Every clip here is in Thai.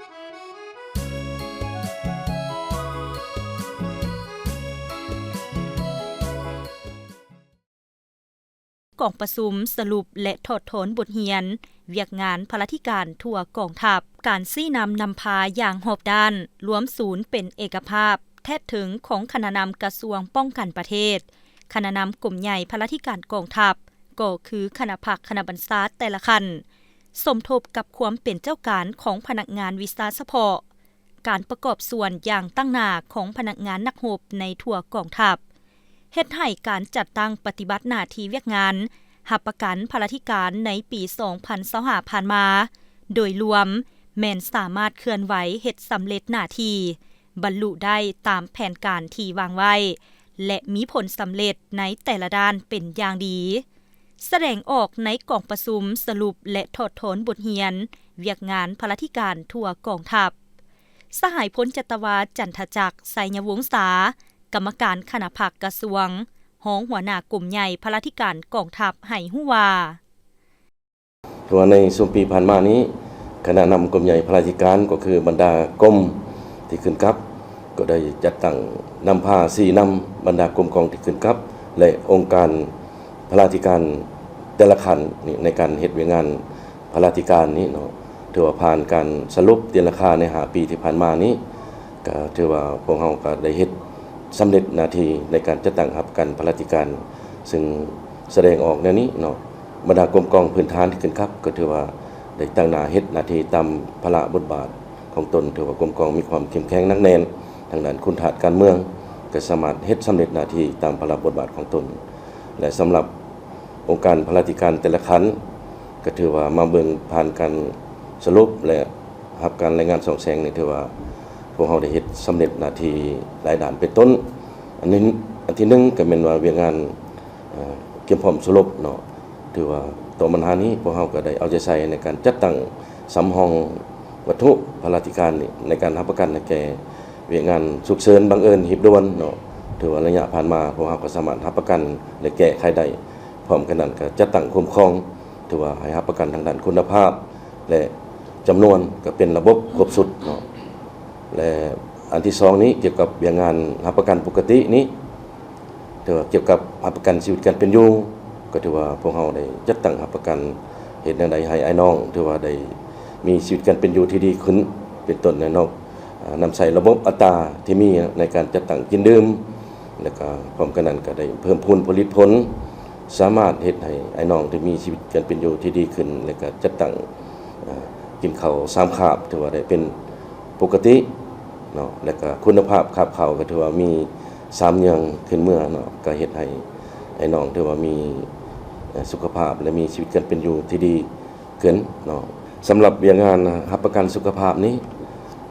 กองประชุมสรุปและถอดถอนบทเรียนเวียกงานพลธิการทั่วกองทัพการซี้นำพาอย่างหอบด้านรวมศูนย์เป็นเอกภาพแท้ถึงของคณะนำกระทรวงป้องกันประเทศคณะนำกลุ่มใหญ่พลธิการกองทัพก็คือคณะผักคณะบรรษาแต่ละคันสมทบกับความเป็นเจ้าการของพนักงานวิชาเฉพาะการประกอบส่วนอย่างตั้งหน้าของพนักงานนักรบในทั่วกองทัพเฮ็ดให้การจัดตั้งปฏิบัติหน้าที่เวียกงานหับประกันพลธิการในปี2025ผ่านมาโดยรวมแม่นสามารถเคลื่อนไหวเฮ็ดสำเร็จหน้าที่บรรลุได้ตามแผนการที่วางไว้และมีผลสำเร็จในแต่ละด้านเป็นอย่างดีแสดงออกในกองประชุมสรุปและถอดถอนบทเรียนเวียกงานพลธิการทั่วกองทัพสหายพลจตวาจันทจักรไสยวงศากรรมการคณะผักกระทรวงห้องหัวหน้ากลุ่มใหญ่พลธิการกองทัพให้ฮู้ว่าตัวในช่วงปีผ่านมานี้คณะนำกลุ่มใหญ่พลธิการก็คือบรรดากรมที่ขึ้นกับก็ได้จัดตั้งนำพา4นำบรรดากรมกองที่ขึ้นกับและองค์การพลธิการแต่ละขันนี่ในการเฮ็ดเวียกงานพลธิการนี้เนาะถือว่าผ่านการสรุปเตียนราคาใน5ปีที่ผ่านมานี้ก็ถือว่าพวกเราก็ได้เฮ็ดสำเร็จหน้าที่ในการจัดตั้งรับกันพลธิการซึ่งแสดงออกในนี้เนาะบรรดากรมกองพื้นฐานที่ขึ้นครับก็ถือว่าได้ตั้งหน้าเฮ็ดหน้าที่ตามภาระบทบาทของตนถือว่ากรมกองมีความเข้มแข็งหนักแน่นทางด้านคุณธาตุการเมืองก็สามารถเฮ็ดสำเร็จหน้าที่ตามภาระบทบาทของตนและสำหรับองค์การพลธิการแต่ละขันก็ถือว่ามาเบิ่งผ่านการสรุปและรับการรายงานส่องแสงนี่ถือว่าพวกเราได้เฮ็ดสำเร็จหน้าที่หลายด้านเป็นต้นอันที่1ก็แม่นว่าเวียกงานเก็บพร้อมสรุปเนาะถือว่าต่อปัญหานี้พวกเราก็ได้เอาใจใส่ในการจัดตั้งสำห้องวัตถุพลธิการนี่ในการรับประกันให้แก่เวียกงานฉุกเฉินบังเอิญหีบด่วนเนาะถือว่าระยะผ่านมาพวกเราก็สามารถรับประกันและแก้ไขได้พร้อมกันนั้นก็จัดตั้งคุ้มครองถือว่าให้รับประกันทางด้านคุณภาพและจำนวนก็เป็นระบบครบสุดเนาะและอันที่2นี้เกี่ยวกับเวียกงานรับประกันปกตินี้ถือว่าเกี่ยวกับรับประกันชีวิตการเป็นอยู่ก็ถือว่าพวกเราได้จัดตั้งรับประกันเฮ็ดแนวใดให้ไอ้น้องถือว่าได้มีชีวิตการเป็นอยู่ที่ดีขึ้นเป็นต้นแน่นอนนำใส่ระบบอัตราที่มีในการจัดตั้งกินดื่มแล้วก็พร้อมกันนั้นก็ได้เพิ่มพูนผลิตผลสามารถเฮ็ดให้ไอ้น้องที่มีชีวิตการเป็นอยู่ที่ดีขึ้นแล้วก็จัดตั้งกินข้าว3คาบถือว่าได้เป็นปกติเนาะแล้วก็คุณภาพคาบข้าวก็ถือว่ามี3อย่างขึ้นเมื่อเนาะก็เฮ็ดให้ไอ้น้องถือว่ามีสุขภาพและมีชีวิตการเป็นอยู่ที่ดีขึ้นเนาะสำหรับเวียกงานรับประกันสุขภาพนี้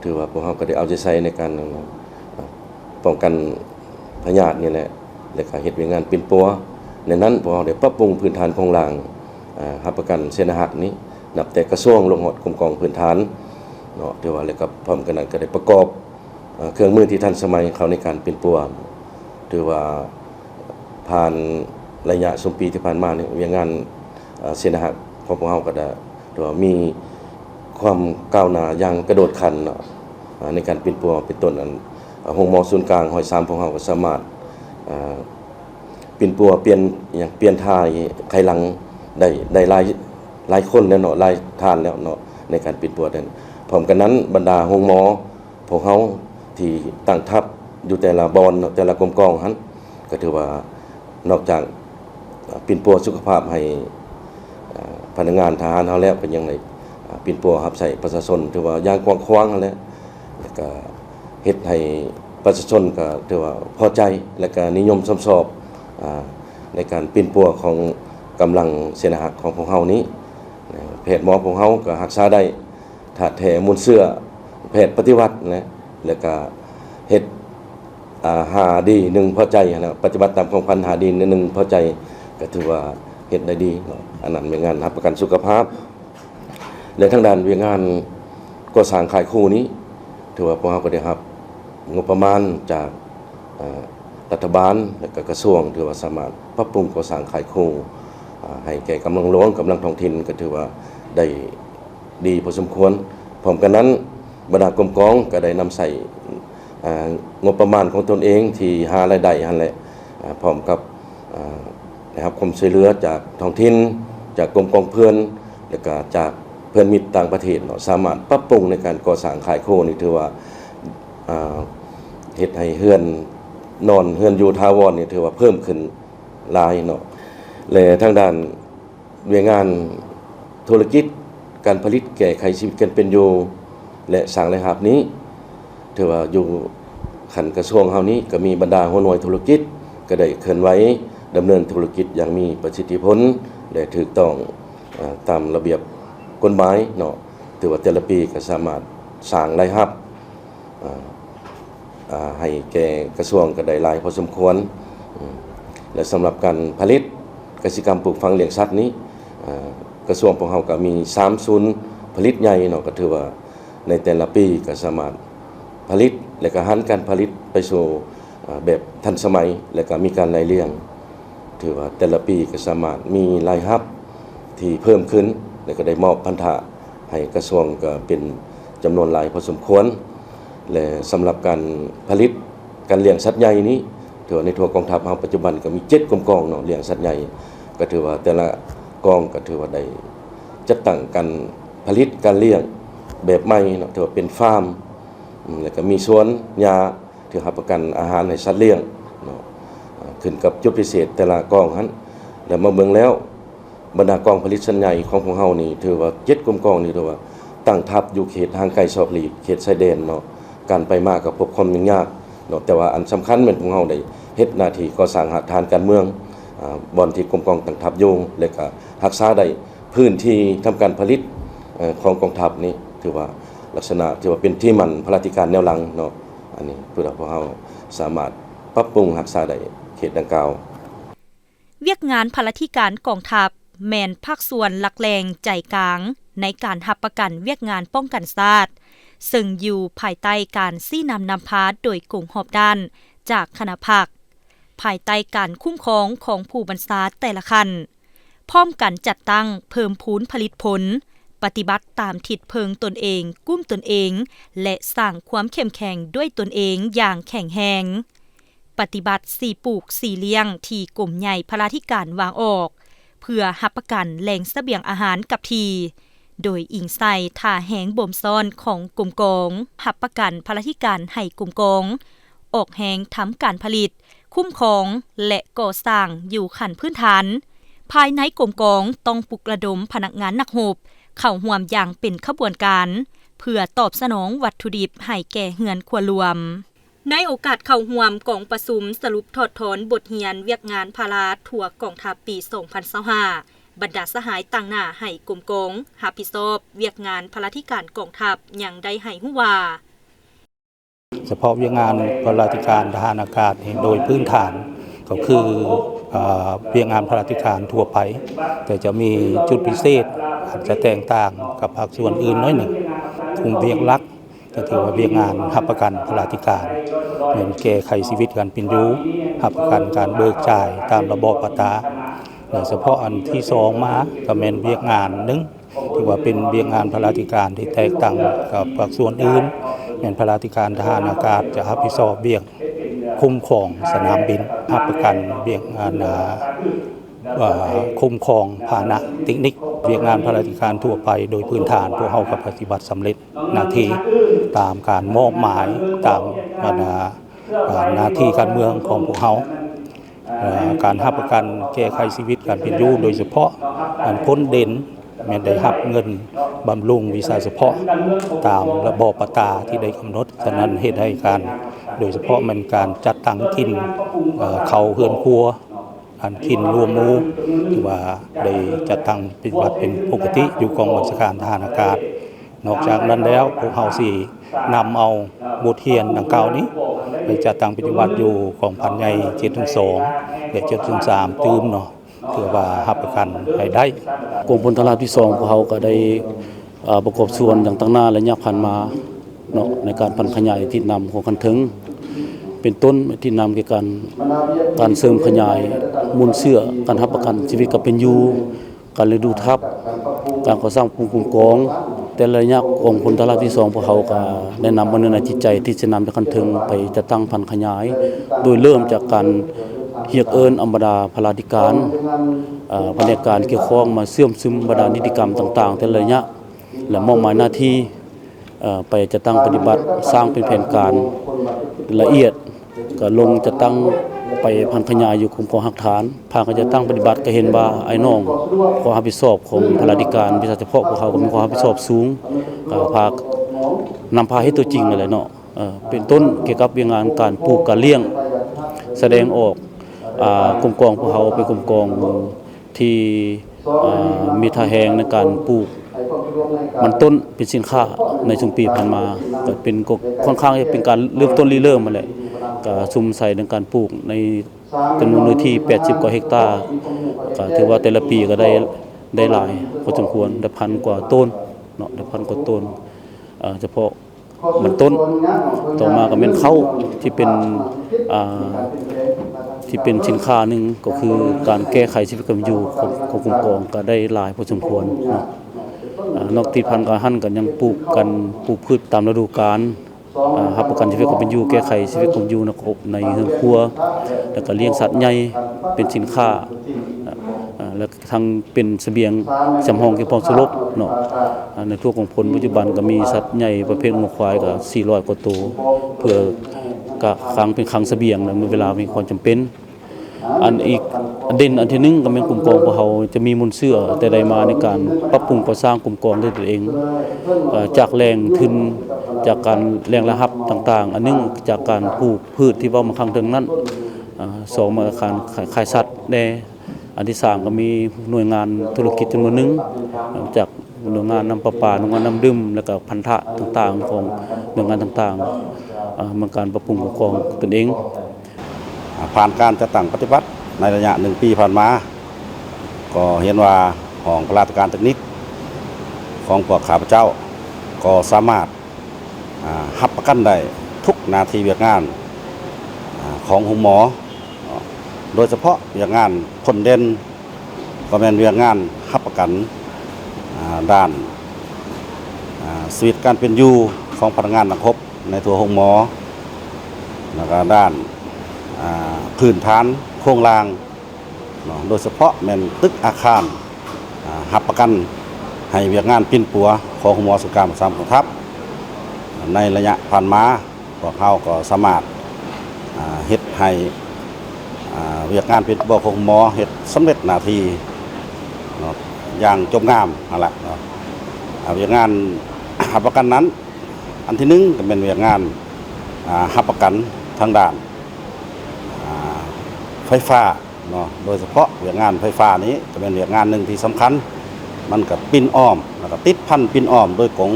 ถือว่าพวกเราก็ได้เอาใจใส่ในการป้องกันพยาธินี่แหละและก็เฮ็ดเวียกงานเป็นปัวในนั้นพวกเราได้ปรับปรุงพื้นฐานของรางรับประกันเส้นหักนี้นับแต่กระทรวงลงหอดกรมกองพื้นฐานเนาะถือว่าแล้วก็พร้อมกันนั้นก็ได้ประกอบเครื่องมือที่ทันสมัยเข้าในการเป็นปัวถือว่าผ่านระยะสมปีที่ผ่านมาเนี่ยเวียกงานเส้นหักของพวกเราก็ได้ถือว่ามีความก้าวหน้าอย่างกระโดดขันในการเป็นปัวเป็นต้นนั้นห้องหมอศูนย์กลางหอย3ของเราก็สามารถเป็นปัวเปลี่ยนท่าไขหลังได้หลายคนแล้วเนาะหลายท่านแล้วเนาะในการเป็นปัวนั้นพร้อมกันนั้นบรรดาห้องหมอพวกเฮาที่ตั้งทัพอยู่แต่ละบอนแต่ละกรมกองหันก็ถือว่านอกจากเป็นปัวสุขภาพให้พนักงานทหารเฮาแล้วเป็นยังไงเป็นปัวรับใช้ประชาชนถือว่าอย่างกว้างขวางแล้วก็เฮ็ดให้ประชาชนก็ถือว่าพอใจและก็นิยมชมชอบในการเป็นปัวของกำลังเสนาหักของพวกเฮานี้แพทย์หมอของเฮาก็รักษาได้ถาดแท้มูลเสื้อแพทย์ปฏิวัตินะแล้วก็เฮ็ดหาดี1พอใจนะปฏิบัติตามของพันหาดี1พอใจก็ถือว่าเฮ็ดได้ดีอันนั้นเป็นงานรับประกันสุขภาพและทางด้านเวียกงานก่อสร้างขายคู่นี้ถือว่าพวกเราก็ได้รับงบประมาณจากรัฐบาลและก็กระทรวงถือว่าสามารถปรับปรุงก่อสร้างขายคู่ให้แก่กำลังหลวงกำลังท้องถิ่นก็ถือว่าได้ดีพอสมควรพร้อมกันนั้น บรรดากรมกองก็ได้นำใส่งบประมาณของตนเองที่หารายได้หั่นแหละพร้อมกับนะครับความช่วยเหลือจากท้องถิ่นจากกรมกองเพื่อนแล้วก็จากเพื่อนมิตรต่างประเทศเนาะสามารถปรับปรุงในการก่อสร้างขายโคนี่ถือว่าเฮ็ดให้เฮือนนอนเฮือนอยู่ทาวรนี่ถือว่าเพิ่มขึ้นหลายเนาะและทางด้านเวียงงานธุรกิจการผลิตแก้ไขชีวิตกันเป็นอยู่และสร้างรายรับนี้ถือว่าอยู่ขันกระทรวงเฮานี้ก็มีบรรดาหัวหน่วยธุรกิจก็ได้เคลื่อนไหวดำเนินธุรกิจอย่างมีประสิทธิผลและถูกต้องตามระเบียบกฎหมายเนาะถือว่าแต่ละปีก็สามารถสร้างรายรับให้แก่กระทรวงก็ได้หลายพอสมควรและสำหรับการผลิตกสิกรรมปลูกฝังเลี้ยงสัตว์นี้กระทรวงของเฮาก็มี3ศูนย์ผลิตใหญ่เนาะก็ถือว่าในแต่ละปีก็สามารถผลิตและก็หันการผลิตไปสู่แบบทันสมัยและก็มีการรายเลี้ยงถือว่าแต่ละปีก็สามารถมีรายรับที่เพิ่มขึ้นและก็ได้มอบพันธะให้กระทรวงก็เป็นจำนวนหลายพอสมควรและสำหรับการผลิตการเลี้ยงสัตว์ใหญ่นี้ถือว่าในทั่วกองทัพเฮาปัจจุบันก็มี7กรมกองเนาะเลี้ยงสัตว์ใหญ่ก็ถือว่าแต่ละกองก็ถือว่าได้จัดตั้งการผลิตการเลี้ยงแบบใหม่เนาะถือว่าเป็นฟาร์มแล้วก็มีสวนหญ้าที่รับประกันอาหารให้สัตว์เลี้ยงเนาะขึ้นกับจุดพิเศษแต่ละกองหั้นแล้วมาเบิ่งแล้วบรรดากองผลิตสัตว์ใหญ่ของพวกเฮานี่ถือว่า7กรมกองนี่ถือว่าตั้งทัพอยู่เขตทางไกลซอกหลีกเขตชายแดนเนาะการไปมาก็พบความยุ่งยากเนาะแต่ว่าอันสำคัญแม่นพวกเฮาได้เฮ็ดหน้าที่ก่อสร้างหาฐานการเมืองบ่อนที่กรมกองตั้งทัพอยู่และก็รักษาได้พื้นที่ทำการผลิตของกองทัพนี้ถือว่าลักษณะที่ว่าเป็นที่มั่นพลาธิการแนวหลังเนาะอันนี้เพื่อพวกเฮาสามารถปรับปรุงรักษาได้เขตดังกล่าวเวียกงานพลาธิการกองทัพแม่นภาคส่วนหลักแรงใจกลางในการรับประกันเวียกงานป้องกันชาติซึ่งอยู่ภายใต้การซี้นำพาโดยกลุ่มหอบด้านจากคณะภาคภายใต้การคุ้มครองของผู้บัญชาแต่ละขั้นพร้อมกันจัดตั้งเพิ่มพูนผลิตผลปฏิบัติตามทิศเพิงตนเองกุ้มตนเองและสร้างความเข้มแข็งด้วยตนเองอย่างแข็งแรงปฏิบัติ4ปลูก4เลี้ยงที่กลุ่มใหญ่พลาธิการวางออกเพื่อรับประกันแหล่งเสบียงอาหารกับทีโดยอิงใส่ท่าแหงบ่มซ่อนของกลุ่มกองรับประกันพลาธิการให้กลุ่มกองออกแหงทำการผลิตคุ้มครองและก่อสร้างอยู่ขั้นพื้นฐานภายในกลุ่มกองต้องปลุกระดมพนักงานนักรบเข้าร่วมอย่างเป็นขบวนการเพื่อตอบสนองวัตถุดิบให้แก่เฮือนครัวรวมในโอกาสเข้าร่วมกองประชุมสรุปถอดถอนบทเรียนเวียกงานพาราทั่วกองทัพปี 2025 บรรดาสหายต่างหน้าให้กลุ่มกองรับผิดชอบเวียกงานพลาธิการกองทัพอย่างได้ให้ฮู้ว่าเฉพาะเวียกงานพลาธิการทหารอากาศโดยพื้นฐานก็คือเวียกงานพลาธิการทั่วไปแต่จะมีจุดพิเศษอาจจะแตกต่างกับภาคส่วนอื่นน้อยหนึ่งกลุ่มเวียกหลักก็ถือว่าเวียกงานรับประกันพลาธิการเหมือนแก้ไขชีวิตการเป็นอยู่รับประกันการเบิกจ่ายตามระบอบอัตราโดยเฉพาะอันที่2มาก็เป็นเวียกงานนึงที่ว่าเป็นเวียกงานพลาธิการที่แตกต่างกับภาคส่วนอื่นเป็นพลาธิการทหารอากาศจะรับผิดชอบเวียกคุ้มครองสนามบินรับประกันเวียกงานคุ้มครองพาหนะเทคนิคเวียกงานพลาธิการทั่วไปโดยพื้นฐานพวกเฮาก็ปฏิบัติสำเร็จหน้าที่ตามการมอบหมายตามหน้าที่การเมืองของพวกเฮาการรับประกันแก้ไขชีวิตการเป็นอยู่โดยเฉพาะการพ้นเด่นแม้ได้รับเงินบำรุงวีซ่าเฉพาะตามระบอบอัตราที่ได้กำหนดฉะนั้นเหตุให้การโดยเฉพาะมันการจัดตั้งถิ่นเขาเฮือนครัวอันถิ่นรวมหมู่ที่ว่าได้จัดตั้งปฏิบัติเป็นปกติอยู่กองบัญชาการทหารอากาศนอกจากนั้นแล้วพวกเฮาสินำเอาบทเรียนดังกล่าวนี้ไปจัดตั้งปฏิบัติอยู่ของพันใหญ่7-2และ7-3ตื่มเนาะเพื่อว่ารับประกันให้ได้กรมพลทหารที่2พวกเฮาก็ได้ประกอบส่วนอย่างต่างหน้าและยักผ่านมาเนาะในการพันขยายที่นำของคันถึงเป็นต้นที่นำเกี่ยวกับการเสริมขยายมูลเชื่อการรับประกันชีวิตกับเป็นอยู่การเลี้ยงดูทัพการก่อสร้างภูมิคุ้มกอง แต่ระยะของผลตลาดที่2พวกเขาก็แนะนำว่าเนื้อในจิตใจที่จะนำไปคันถึงไปจะตั้งพันขยายโดยเริ่มจากการเรียกเอิ้นอัมบดาพลาธิการบรรยากาศเกี่ยวข้องมาเสื่อมซึมบรรดานิติกรรมต่างๆแต่ระยะและมอบหมายหน้าที่ไปจะตั้งปฏิบัติสร้างเป็นแผนการละเอียดก็ลงจะตั้งไปพันขยายอยู่กลุ่มกองหักฐานภาคก็จะตั้งปฏิบัติก็เห็นว่าไอ้น้องความรับผิดชอบของพลาธิการวิชาเฉพาะพวกเขาก็มีความรับผิดชอบสูงภาคนำพาให้ตัวจริงนั่นแหละเนาะเป็นต้นเกี่ยวกับเรื่องงานการปลูกการเลี้ยงแสดงออกกลุ่มกองพวกเขาเป็นกลุ่มกองที่มีท่าแหงในการปลูกมันต้นเป็นสินค้าในช่วงปีผ่านมาก็เป็นค่อนข้างจะเป็นการเริ่มต้นเริ่มมาแหละก็ซุ่มใส่ในการปลูกในจำนวนเนื้อที่80กว่าเฮกตาร์ก็ถือว่าแต่ละปีก็ได้หลายพอสมควรได้1,000 กว่าต้นเนาะได้1,000 กว่าต้นเฉพาะมันต้นต่อมาก็เป็นข้าวที่เป็นสินค้าหนึ่งก็คือการแก้ไขชีวิตความอยู่ของกลุ่มกองก็ได้หลายพอสมควรเนาะนอกติดพันกับหั่นกันยังปลูกพืชตามฤดูกาลรับประกันชีวิตความเป็นอยู่แก้ไขชีวิตความอยู่ในเรือนครัวแล้วก็เลี้ยงสัตว์ใหญ่เป็นสินค้าแล้วทั้งเป็นเสบียงสำรองเก็บพอสลบเนาะในทั่วของผลปัจจุบันก็มีสัตว์ใหญ่ประเภทงัวควายก็400 กว่าตัวเพื่อกะคลังเป็นคลังเสบียงในเวลามีความจำเป็นอันอีกเด่นอันที่1ก็เป็นกลุ่มกองพวกเขาจะมีมูลเชื่อแต่ใดมาในการปรับปรุงก่อสร้างกลุ่มกองด้วยตัวเองจากแรงทุนจากการแรงระหับต่างๆอันนึงจากการปลูกพืชที่ว่ามาครั้งถึงนั้น2มาการขายสัตว์แน่อันที่3ก็มีหน่วยงานธุรกิจจำนวนนึงจากหน่วยงานน้ำประปาหน่วยงานน้ำดื่มแล้วก็พันธะต่างๆของหน่วยงานต่างๆมันการปรับปรุงกลุ่มกองตนเองผ่านการจัดตั้งปฏิบัติในระยะ1 ปีผ่านมาก็เห็นว่าของพลาธิการเทคนิคของพวกข้าพเจ้าก็สามารถรับประกันได้ทุกนาทีเวียกงานของหมอโดยเฉพาะเวียกงานคนเด่นก็เป็นเวียกงานรับประกันด้านชีวิตการเป็นอยู่ของพนักงานนักรบในตัวหมอแล้วก็ด้านพื้นฐานโครงรางโดยเฉพาะแม่นตึกอาคารรับประกันให้เวียกงานปิ้นปัวของหมอสุการประจำกองทัพในระยะผ่านมาพวกเขาก็สามารถเฮ็ดให้เวียกงานปิ้นปัวของหมอเฮ็ดสำเร็จหน้าที่อย่างจบงามนั่นแหละเวียกงานรับประกันนั้นอันที่1ก็เป็นเวียกงานรับประกันทางด้านไฟฟ้าเนาะโดยเฉพาะเวียกงานไฟฟ้านี้จะเป็นเวียกงานหนึ่งที่สำคัญมันกับปิ้นอ้อมแล้วก็ติดพันปิ้นอ้อมโดยกง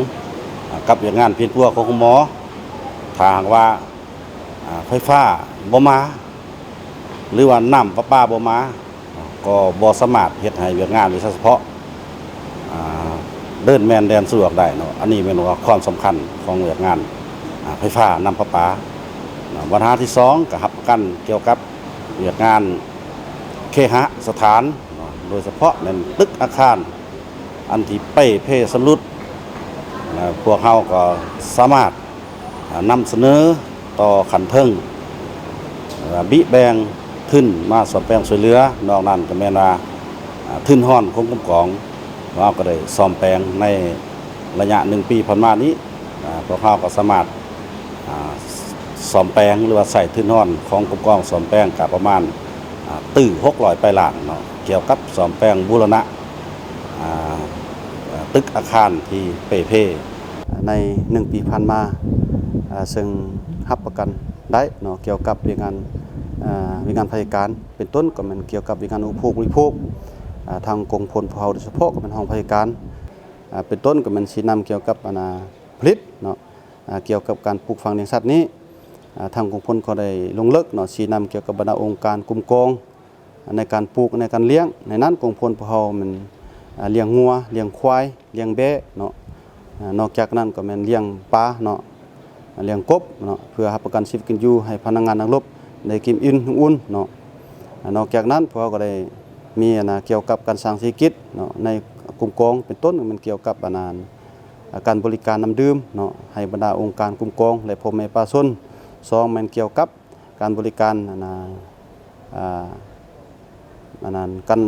กับเวียกงานปิ้นปัวของหมอถ้าหากว่าไฟฟ้าบ่มาหรือว่าน้ำประปาบ่มาก็บ่สามารถเฮ็ดให้เวียกงานโดยเฉพาะเดินแม่นแดนสะดวกได้เนาะอันนี้เป็นความสำคัญของเวียกงานไฟฟ้าน้ำประปาปัญหาที่2ก็รับประกันเกี่ยวกับเวียกงานเคหสถานโดยเฉพาะในตึกอาคารอันที่เป้เพสำรุดพวกเขาก็สามารถนำเสนอต่อขันเทิงบิแบงทึ่นมาสอบแปลงช่วยเหลือนอกนั้นก็แม่นว่าทึ่นห้อนของกลุ่มกองเราก็ได้ซ่อมแปลงในระยะ1 ปีผ่านมานี้พวกเขาก็สามารถซ่อมแปลงหรือว่าใส่ทึ่นห้อนของกลุ่มกองซ่อมแปลงกับประมาณตื้อ600 ไปล้านเนาะเกี่ยวกับซ่อมแปลงบูรณะตึกอาคารที่เป้เพใน1 ปีผ่านมาซึ่งรับประกันได้เนาะเกี่ยวกับเรื่องงานพยาการเป็นต้นก็มันเกี่ยวกับเรื่องงานอุปโภคบริโภคทางกองพลพลโดยเฉพาะก็เป็นห้องพยาการเป็นต้นก็มันชี้นำเกี่ยวกับผลิตเนาะเกี่ยวกับการปลูกฝังเลี้ยงสัตว์นี้ทางกองพลก็ได้ลงลึกเนาะชี้นำเกี่ยวกับบรรดาองค์การกลุ่มกองในการปลูกในการเลี้ยงในนั้นกองพลพลมันเลี้ยงงัวเลี้ยงควายเลี้ยงแบะเนาะนอกจากนั้นก็มันเลี้ยงปลาเนาะเลี้ยงกบเนาะเพื่อรับประกันชีวิตกินอยู่ให้พนักงานนักรบได้กินอุ่นเนาะนอกจากนั้นพวกเราก็ได้มีเกี่ยวกับการสร้างเศรษฐกิจเนาะในกลุ่มกองเป็นต้นมันเกี่ยวกับ การบริการน้ำดื่มเนาะให้บรรดาองค์การคุ้มครองและพ่อแม่ประชาชน2แม่นเกี่ยวกับการบริการกัน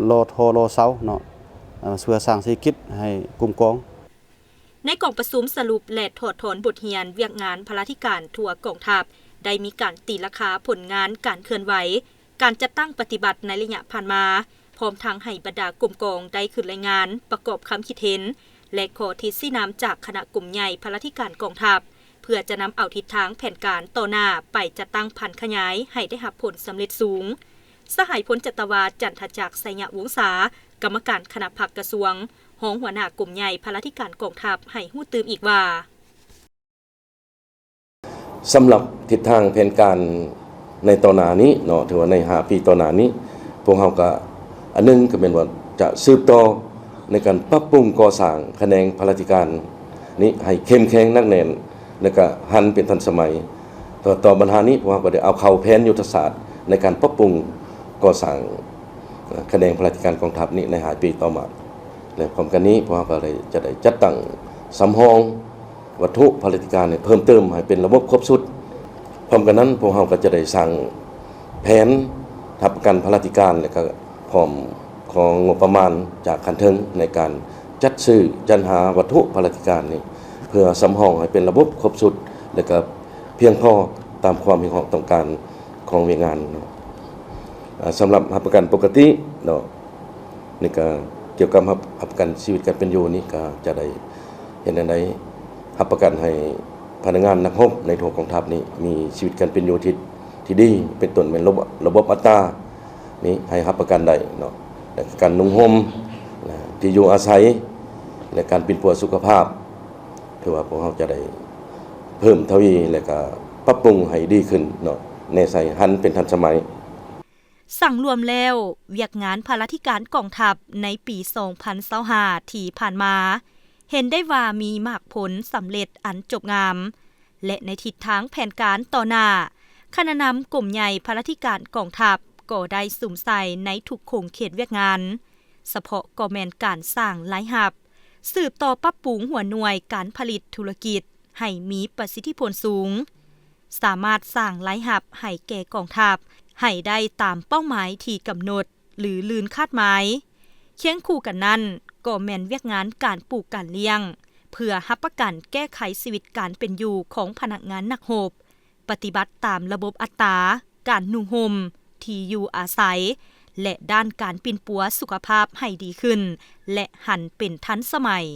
โลโทโลเซาเนาะเพื่อสร้างเศรษฐกิจให้คุ้มครองในกองประชุมสรุปและถอดถอนบทเรียนเวียกงานพลาธิการทั่วกองทัพได้มีการตีราคาผลงานการเคลื่อนไหวการจัดตั้งปฏิบัติในระยะผ่านมาพร้อมทั้งให้บรรดากลุ่มกองได้ขึ้นรายงานประกอบคำคิดเห็นและขอทิศชี้นำจากคณะกลุ่มใหญ่พลาธิการกองทัพเพื่อจะนำเอาทิศทางแผนการต่อหน้าไปจัดตั้งพันขยายให้ได้รับผลสำเร็จสูงสหายพลจัตวาจันทจักรไสยวงศากรรมการคณะพักกระทรวงห้องหัวหน้ากลุ่มใหญ่พลาธิการกองทัพให้ฮู้ตื่มอีกว่าสำหรับทิศทางแผนการในต่อหน้านี้เนาะถือว่าใน5ปีต่อหน้านี้พวกเราก็อันนึงก็เป็นว่าจะสืบต่อในการปรับปรุงก่อสร้างแขนงพลาธิการนี้ให้เข้มแข็งนักแน่นและก็หันเป็นทันสมัยต่อปัญหานี้พวกเราก็ได้เอาเข้าแผนยุทธศาสตร์ในการปรับปรุงก่อสร้างแขนงพลาธิการกองทัพนี้ใน5ปีต่อมาและพร้อมกันนี้พวกเราก็เลยจะได้จัดตั้งสำรองวัตถุพลาธิการเพิ่มเติมให้เป็นระบบครบสุดพร้อมกันนั้นพวกเราก็จะได้สร้างแผนทัพประกันพลาธิการและก็พร้อมของงบประมาณจากคันเทิงในการจัดซื้อจัดหาวัตถุพลาธิการนี้เพื่อสำรองให้เป็นระบบครบสุดและก็เพียงพอตามความต้องการของหน่วยงานสำหรับรับประกันปกติเนาะนี่ก็เกี่ยวกับรับประกันชีวิตการเป็นอยู่นี่ก็จะได้เห็นในรับประกันให้พนักงานนักรบในทั่วกองทัพนี้มีชีวิตการเป็นอยู่ที่ดีเป็นต้นเป็นระบบอัตรานี้ให้รับประกันได้เนาะและการนุ่งห่มที่อยู่อาศัยและการเป็นปัวสุขภาพถือว่าพวกเราจะได้เพิ่มทวีและก็ปรับปรุงให้ดีขึ้นเนาะในใส่หันเป็นทันสมัยสั่งรวมแล้วเวียกงานพลาธิการกองทัพในปี2025ที่ผ่านมาเห็นได้ว่ามีมากผลสำเร็จอันจบงามและในทิศทางแผนการต่อหน้าคณะนำกลุ่มใหญ่พลาธิการกองทัพก็ได้สุ่มใส่ในทุกโครงเขตเวียกงานเฉพาะก็แม่นการสร้างหลายหับสืบต่อปรับปรุงหัวหน่วยการผลิตธุรกิจให้มีประสิทธิผลสูงสามารถสร้างหลายหับให้แก่กองทัพให้ได้ตามเป้าหมายที่กำหนดหรือลืนคาดหมายเคียงคู่กันนั้นก็แม่นเวียกงานการปลูกการเลี้ยงเพื่อรับประกันแก้ไขชีวิตการเป็นอยู่ของพนักงานนักรบปฏิบัติตามระบบอัตราการนุ่งห่มที่อยู่อาศัยและด้านการปิ่นปัวสุขภาพให้ดีขึ้นและหันเป็นทันสมัย